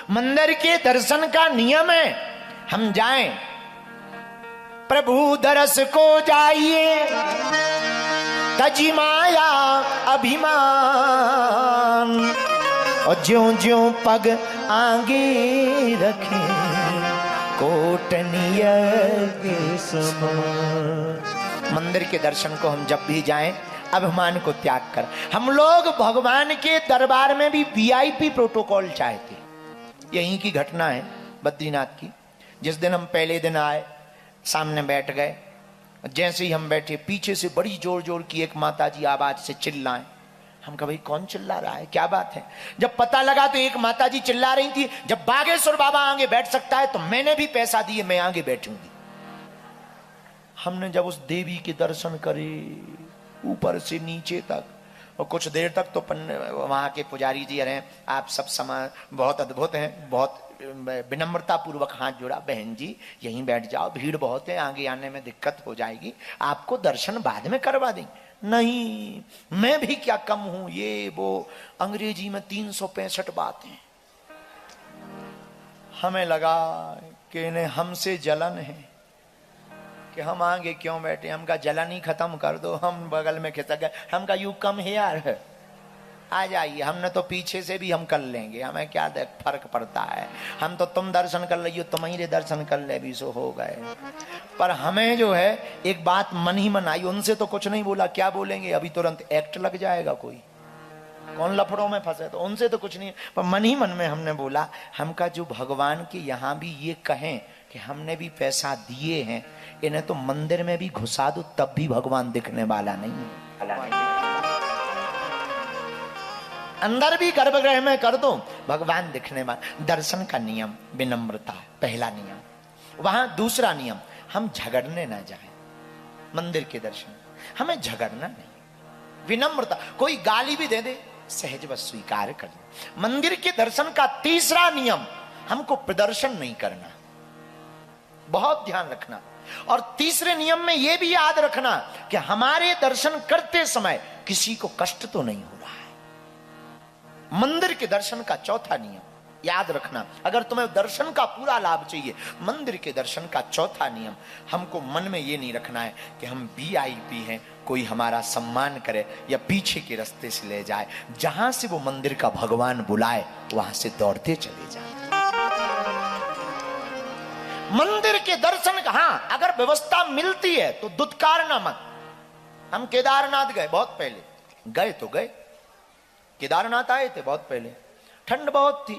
मंदिर के दर्शन का नियम है, हम जाएं प्रभु दरस को जाइए, तजी माया अभिमान, और ज्यों ज्यों पग आगे रखे कोटनीय के समान। मंदिर के दर्शन को हम जब भी जाएं अभिमान को त्याग कर। हम लोग भगवान के दरबार में भी वीआईपी प्रोटोकॉल चाहते। यहीं की घटना है बद्रीनाथ की। जिस दिन हम पहले दिन आए, सामने बैठ गए, जैसे ही हम बैठे पीछे से बड़ी जोर जोर की एक माताजी आवाज से चिल्लाएं। हम कहा भाई कौन चिल्ला रहा है, क्या बात है? जब पता लगा तो एक माताजी चिल्ला रही थी, जब बागेश्वर बाबा आगे बैठ सकता है तो मैंने भी पैसा दिए, मैं आगे बैठूंगी। हमने जब उस देवी के दर्शन करे ऊपर से नीचे तक, और कुछ देर तक तो वहां के पुजारी जी रहे, आप सब समान बहुत अद्भुत हैं, बहुत विनम्रता पूर्वक हाथ जोड़ा, बहन जी यहीं बैठ जाओ, भीड़ बहुत है, आगे आने में दिक्कत हो जाएगी, आपको दर्शन बाद में करवा देंगे। नहीं, मैं भी क्या कम हूं, ये वो अंग्रेजी में 365 बातें। हमें लगा कि इन्हें हमसे जलन है कि हम आगे क्यों बैठे। हम का जलन ही खत्म कर दो। हम बगल में खिसक गए। हम का यू कम हियर, आ जाइए, हमने तो पीछे से भी हम कर लेंगे, हमें क्या फर्क पड़ता है, हम तो तुम दर्शन कर लो, तुम्हारे दर्शन कर ले भी सो हो गए। पर हमें जो है एक बात मन ही मन आई, उनसे तो कुछ नहीं बोला, क्या बोलेंगे, अभी तुरंत एक्ट लग जाएगा, कोई कौन लफड़ों में फंसे, तो उनसे तो कुछ नहीं। पर मन ही मन में हमने बोला, हमका जो भगवान के यहाँ भी ये कहें कि हमने भी पैसा दिए हैं, इन्हें तो मंदिर में भी घुसा दो तब भी भगवान दिखने वाला नहीं है। अंदर भी गर्भगृह में कर दो, भगवान दिखने वाला। दर्शन का नियम विनम्रता, पहला नियम। वहां दूसरा नियम, हम झगड़ने ना जाए। मंदिर के दर्शन हमें झगड़ना नहीं, विनम्रता। कोई गाली भी दे दे, सहज व स्वीकार कर दो। मंदिर के दर्शन का तीसरा नियम, हमको प्रदर्शन नहीं करना, बहुत ध्यान रखना। और तीसरे नियम में यह भी याद रखना कि हमारे दर्शन करते समय किसी को कष्ट तो नहीं हो रहा है। मंदिर के दर्शन का चौथा नियम याद रखना। अगर तुम्हें दर्शन का पूरा लाभ चाहिए, मंदिर के दर्शन का चौथा नियम, हमको मन में ये नहीं रखना है कि हम वीआईपी हैं, कोई हमारा सम्मान करे या पीछे के रास्ते से ले जाए। जहां से वो मंदिर का भगवान बुलाए वहां से दौड़ते चले जाए। मंदिर के दर्शन का, हाँ अगर व्यवस्था मिलती है तो दुत्कारना मत। हम केदारनाथ गए बहुत पहले, गए तो गए, केदारनाथ आए थे बहुत पहले, ठंड बहुत थी,